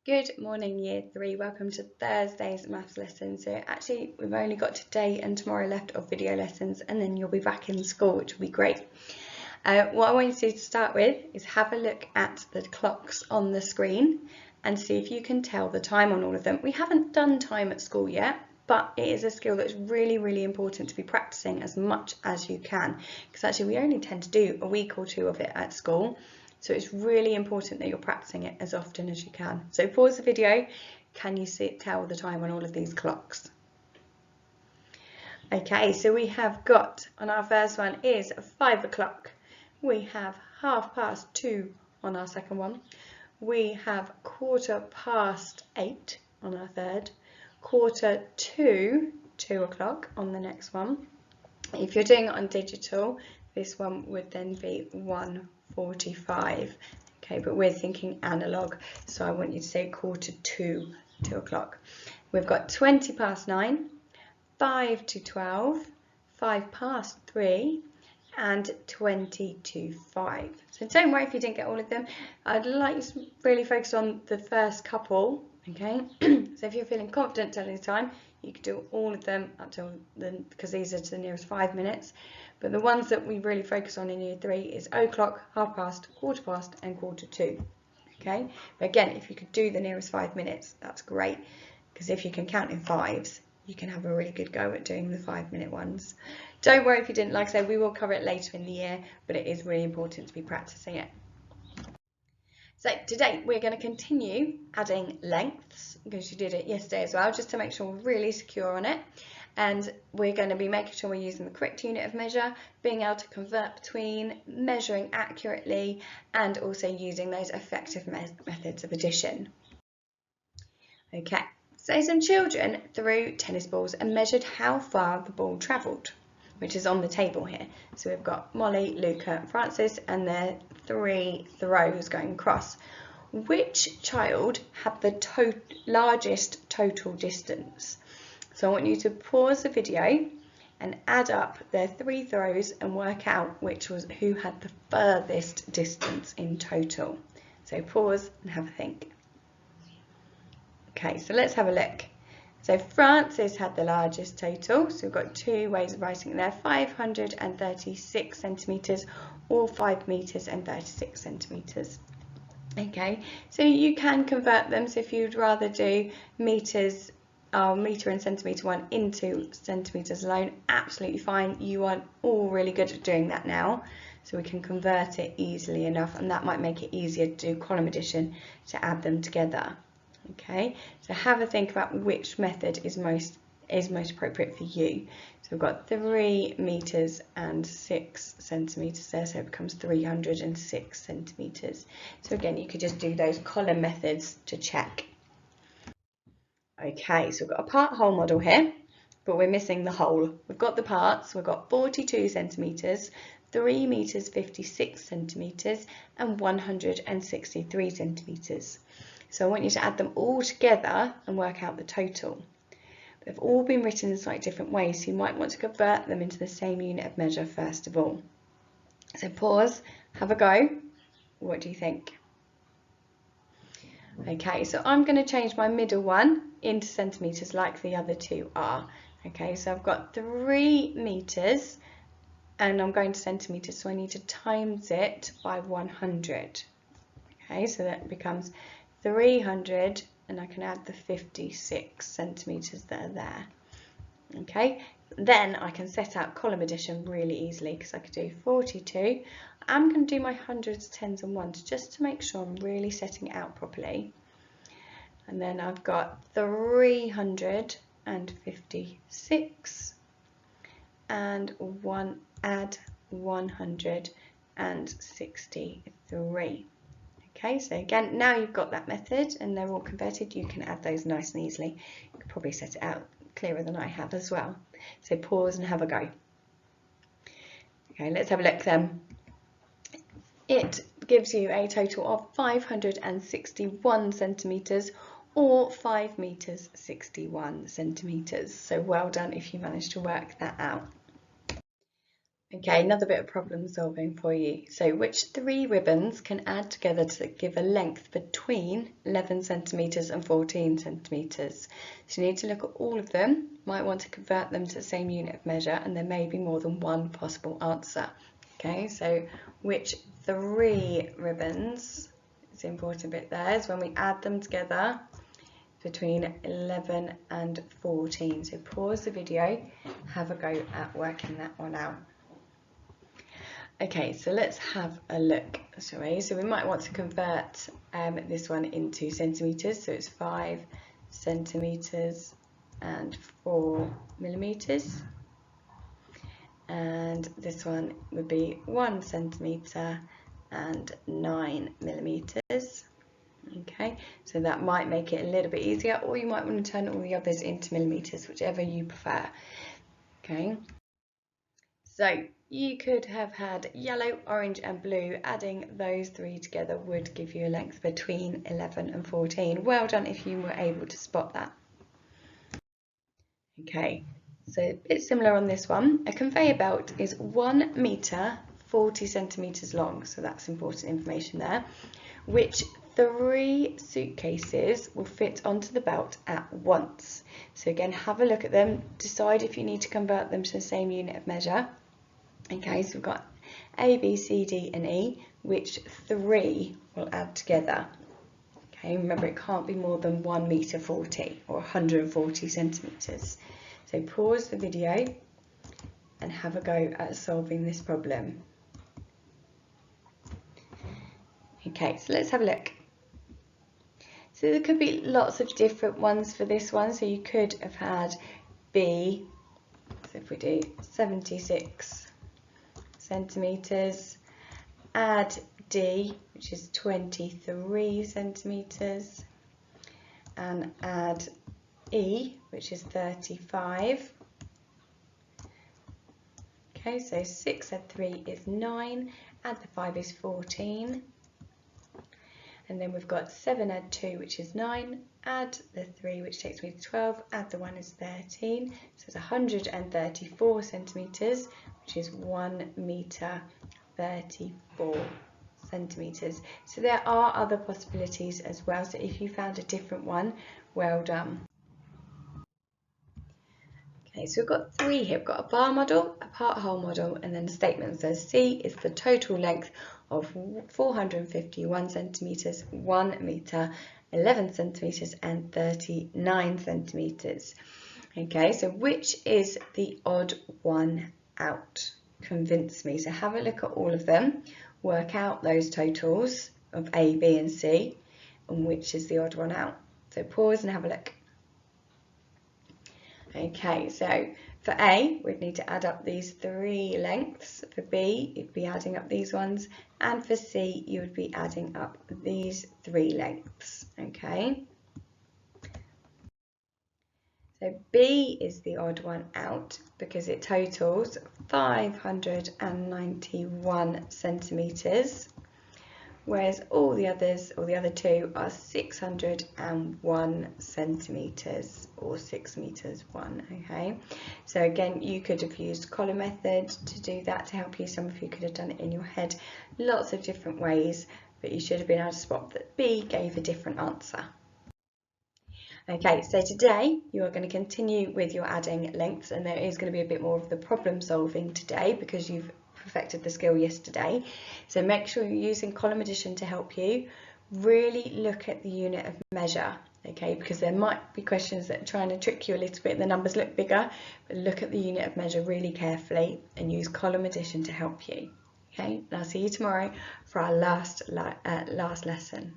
Good morning, Year 3. Welcome to Thursday's maths lesson. So actually, we've only got today and tomorrow left of video lessons, and then you'll be back in school, which will be great. What I want you to do to start with is have a look at the clocks on the screen and see if you can tell the time on all of them. We haven't done time at school yet, but it is a skill that's really, really important to be practicing as much as you can, because actually we only tend to do a week or two of it at school. So it's really important that you're practicing it as often as you can. So pause the video. Can you tell the time on all of these clocks? Okay, so we have got, on our first one is 5 o'clock. We have 2:30 on our second one. We have 8:15 on our third. 2 o'clock on the next one. If you're doing it on digital, this one would then be 1:45. Okay, but we're thinking analog, so I want you to say 2 o'clock. We've got 9:20, 5:12, 3:05, and 5:20. So don't worry if you didn't get all of them. I'd like you to really focus on the first couple, okay? So if you're feeling confident telling the time, you could do all of them up till then, because these are to the nearest 5 minutes. But the ones that we really focus on in Year 3 is o'clock, 1/2, 1/4, and 1:45. Okay, but again, if you could do the nearest 5 minutes, that's great, because if you can count in fives, you can have a really good go at doing the 5-minute ones. Don't worry if you didn't. Like I said, we will cover it later in the year, but it is really important to be practicing it. So today we're going to continue adding lengths, because you did it yesterday as well, just to make sure we're really secure on it. And we're going to be making sure we're using the correct unit of measure, being able to convert between, measuring accurately, and also using those effective methods of addition. Okay, so some children threw tennis balls and measured how far the ball travelled, which is on the table here. So we've got Molly, Luca, and Francis, and their 3 throws going across. Which child had the largest total distance? So I want you to pause the video and add up their 3 throws and work out who had the furthest distance in total. So pause and have a think. Okay, so let's have a look. So Francis had the largest total, so we've got 2 ways of writing it there, 536 centimetres or 5 metres and 36 centimetres. Okay, so you can convert them, so if you'd rather do metres, metre and centimetre one into centimetres alone, absolutely fine. You are all really good at doing that now, so we can convert it easily enough, and that might make it easier to do column addition to add them together. Okay, so have a think about which method is most appropriate for you. So we've got 3 metres and 6 centimetres there, so it becomes 306 centimetres. So again, you could just do those column methods to check. Okay, so we've got a part whole model here, but we're missing the whole. We've got the parts, we've got 42 centimetres, 3 metres 56 centimetres, and 163 centimetres. So I want you to add them all together and work out the total. They've all been written in slightly different ways, so you might want to convert them into the same unit of measure first of all. So pause, have a go. What do you think? Okay, so I'm going to change my middle one into centimetres like the other 2 are. Okay, so I've got 3 metres and I'm going to centimetres, so I need to times it by 100. Okay, so that becomes 300, and I can add the 56 centimetres that are there. Okay, then I can set out column addition really easily, because I could do 42. I'm going to do my hundreds, tens and ones just to make sure I'm really setting it out properly. And then I've got 356 and add 163. Okay, so again, now you've got that method and they're all converted, you can add those nice and easily. You can probably set it out clearer than I have as well. So pause and have a go. Okay, let's have a look then. It gives you a total of 561 centimetres or 5 metres 61 centimetres. So well done if you managed to work that out. Okay, another bit of problem solving for you. So which three ribbons can add together to give a length between 11 centimetres and 14 centimetres? So you need to look at all of them, might want to convert them to the same unit of measure, and there may be more than one possible answer. Okay, so which three ribbons, it's the important bit there, is when we add them together between 11 and 14. So pause the video, have a go at working that one out. Okay, so let's have a look, shall we? So we might want to convert this one into centimetres, so it's 5 centimetres and 4 millimetres. And this one would be 1 centimetre and 9 millimetres. Okay, so that might make it a little bit easier, or you might want to turn all the others into millimetres, whichever you prefer. Okay, so you could have had yellow, orange and blue. Adding those three together would give you a length between 11 and 14. Well done if you were able to spot that. Okay, so a bit similar on this one. A conveyor belt is 1 metre 40 centimetres long, so that's important information there. Which three suitcases will fit onto the belt at once? So again, have a look at them, decide if you need to convert them to the same unit of measure. Okay, so we've got A, B, C, D and E, which three will add together. Okay, remember it can't be more than 1 metre 40 or 140 centimetres. So pause the video and have a go at solving this problem. Okay, so let's have a look. So there could be lots of different ones for this one. So you could have had B, so if we do 76 centimetres, add D, which is 23 centimetres, and add E, which is 35. Okay, so 6 add 3 is 9, add the 5 is 14. And then we've got 7 add 2, which is 9, add the 3, which takes me to 12, add the 1 is 13. So it's 134 centimetres, which is 1 metre 34 centimetres. So there are other possibilities as well. So if you found a different one, well done. Okay, so we've got three here. We've got a bar model, a part hole model, and then a statement that says C is the total length of 451 centimetres, 1 metre, 11 centimetres and 39 centimetres. Okay, so which is the odd one out? Convince me. So have a look at all of them, work out those totals of A, B and C, and which is the odd one out. So pause and have a look. Okay, so for A, we'd need to add up these three lengths. For B, you'd be adding up these ones. And for C, you would be adding up these three lengths. Okay. So B is the odd one out because it totals 591 centimetres. Whereas all the others, or the other two, are 601 centimetres or 6 metres 1, okay? So again, you could have used column method to do that to help you. Some of you could have done it in your head. Lots of different ways, but you should have been able to spot that B gave a different answer. Okay, so today you are going to continue with your adding lengths, and there is going to be a bit more of the problem solving today because you've perfected the skill yesterday. So make sure you're using column addition to help you. Really look at the unit of measure, okay, because there might be questions that are trying to trick you a little bit. The numbers look bigger, but look at the unit of measure really carefully and use column addition to help you. Okay, and I'll see you tomorrow for our last lesson.